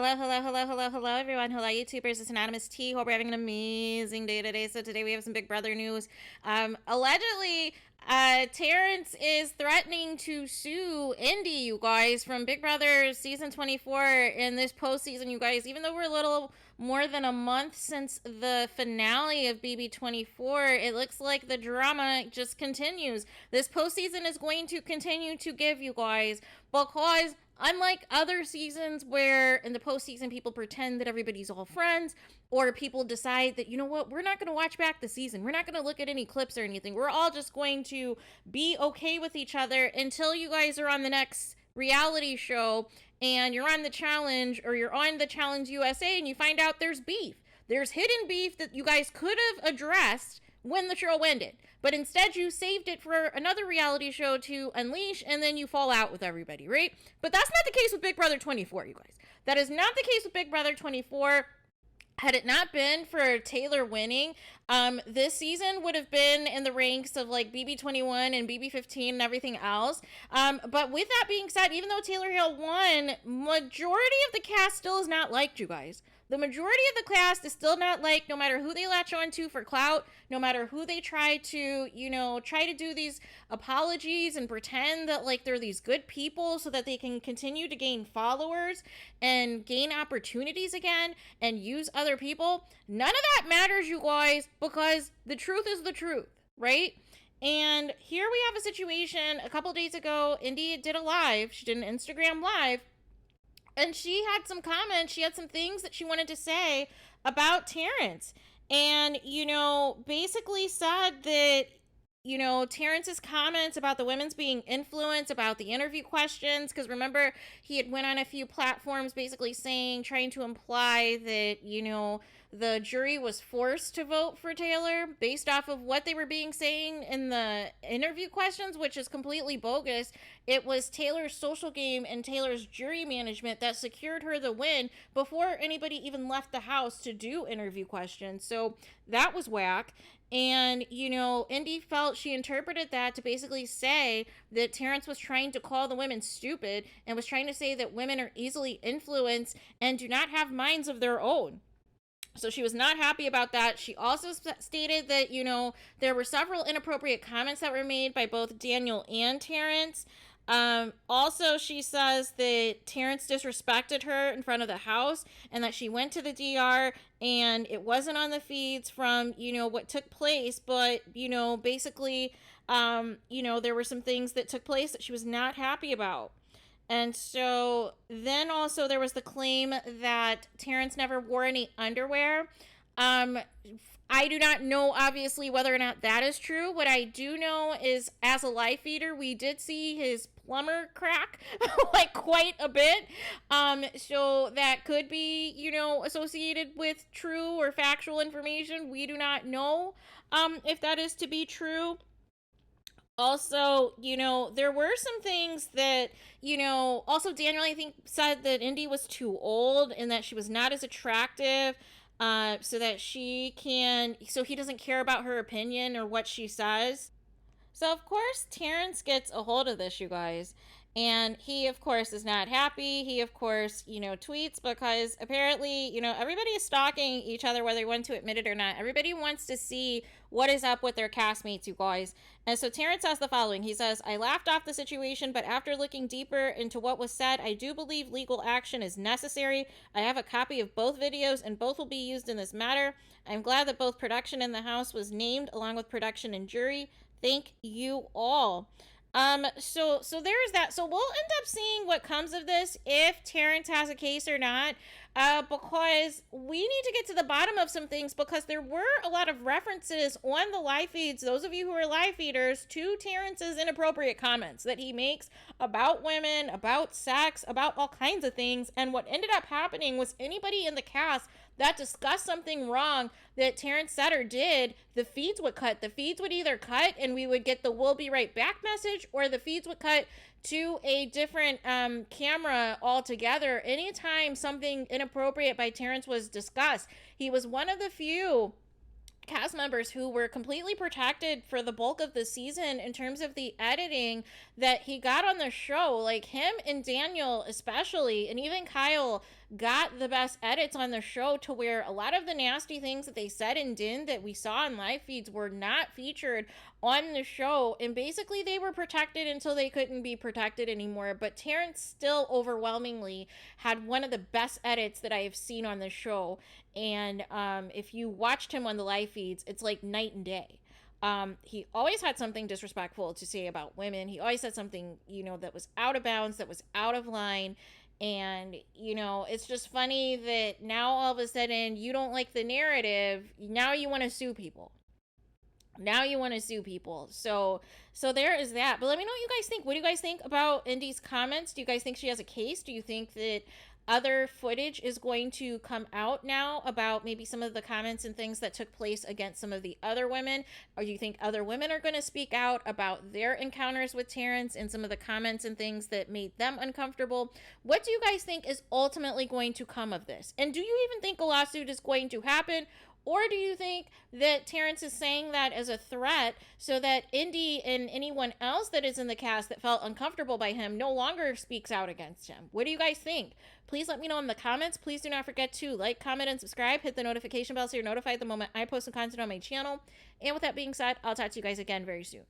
Hello, hello, hello, hello, hello, everyone. Hello, YouTubers. It's Anonymous T. Hope we're having an amazing day today. So today we have some Big Brother news. Allegedly, Terrance is threatening to sue Indy, you guys, from Big Brother season 24 in this postseason, you guys. Even though we're a little more than a month since the finale of BB24, it looks like the drama just continues. This postseason is going to continue to give, you guys, because unlike other seasons where in the postseason people pretend that everybody's all friends, or people decide that, you know what, we're not going to watch back the season. We're not going to look at any clips or anything. We're all just going to be okay with each other until you guys are on the next reality show and you're on the challenge, or you're on the Challenge USA and you find out there's beef. There's hidden beef that you guys could have addressed when the show ended, but instead you saved it for another reality show to unleash, and then you fall out with everybody, right? But that's not the case with Big Brother 24, you guys. That is not the case with Big Brother 24. Had it not been for Taylor winning, this season would have been in the ranks of like BB21 and BB15 and everything else. But with that being said, even though Taylor Hill won, majority of the cast still is not liked, you guys. The majority of the cast is still not liked, no matter who they latch on to for clout, no matter who they try to, try to do these apologies and pretend that like they're these good people so that they can continue to gain followers and gain opportunities again and use other people. None of that matters, you guys, because the truth is the truth, right? And here we have a situation. A couple days ago, Indy did a live. She did an Instagram live. And she had some comments, she had some things that she wanted to say about Terrance. And, basically said that, Terrance's comments about the women's being influenced, about the interview questions, because remember, he had went on a few platforms basically trying to imply that, the jury was forced to vote for Taylor based off of what they were saying in the interview questions, which is completely bogus. It was Taylor's social game and Taylor's jury management that secured her the win before anybody even left the house to do interview questions. So that was whack. And, Indy felt she interpreted that to basically say that Terrance was trying to call the women stupid and was trying to say that women are easily influenced and do not have minds of their own. So she was not happy about that. She also stated that, there were several inappropriate comments that were made by both Daniel and Terrance. Also, she says that Terrance disrespected her in front of the house and that she went to the DR and it wasn't on the feeds from, what took place. But, basically, there were some things that took place that she was not happy about. And so then also there was the claim that Terrance never wore any underwear. I do not know, obviously, whether or not that is true. What I do know is, as a live feeder, we did see his plumber crack, like, quite a bit. So that could be, associated with true or factual information. We do not know if that is to be true. Also, there were some things that, also Daniel, I think, said that Indy was too old and that she was not as attractive, so he doesn't care about her opinion or what she says. So, of course, Terrance gets a hold of this, you guys. And he, of course, is not happy. He, of course, tweets because apparently, everybody is stalking each other, whether they want to admit it or not. Everybody wants to see what is up with their castmates, you guys. And so Terrance says the following. He says, I laughed off the situation, but after looking deeper into what was said, I do believe legal action is necessary. I have a copy of both videos, and both will be used in this matter. I'm glad that both production and the house was named, along with production and jury. Thank you all. So there's that. So we'll end up seeing what comes of this, if Terrance has a case or not, because we need to get to the bottom of some things, because there were a lot of references on the live feeds, those of you who are live feeders, to Terrance's inappropriate comments that he makes about women, about sex, about all kinds of things. And what ended up happening was anybody in the cast that discussed something wrong that Terrance said or did, the feeds would cut. The feeds would either cut and we would get the "we'll be right back" message, or the feeds would cut to a different camera altogether anytime something inappropriate by Terrance was discussed. He was one of the few cast members who were completely protected for the bulk of the season in terms of the editing that he got on the show. Like him and Daniel especially, and even Kyle, got the best edits on the show, to where a lot of the nasty things that they said and did that we saw in live feeds were not featured on the show, and basically they were protected until they couldn't be protected anymore. But Terrance still overwhelmingly had one of the best edits that I have seen on the show, and if you watched him on the live feeds, it's like night and day. He always had something disrespectful to say about women. He always said something, you know, that was out of bounds, that was out of line. And, you know, it's just funny that now all of a sudden you don't like the narrative. Now you want to sue people. So there is that. But let me know what you guys think. What do you guys think about Indy's comments? Do you guys think she has a case? Do you think that other footage is going to come out now about maybe some of the comments and things that took place against some of the other women? Or do you think other women are going to speak out about their encounters with Terrance and some of the comments and things that made them uncomfortable? What do you guys think is ultimately going to come of this? And do you even think a lawsuit is going to happen? Or do you think that Terrance is saying that as a threat so that Indy and anyone else that is in the cast that felt uncomfortable by him no longer speaks out against him? What do you guys think? Please let me know in the comments. Please do not forget to like, comment, and subscribe. Hit the notification bell so you're notified the moment I post some content on my channel. And with that being said, I'll talk to you guys again very soon.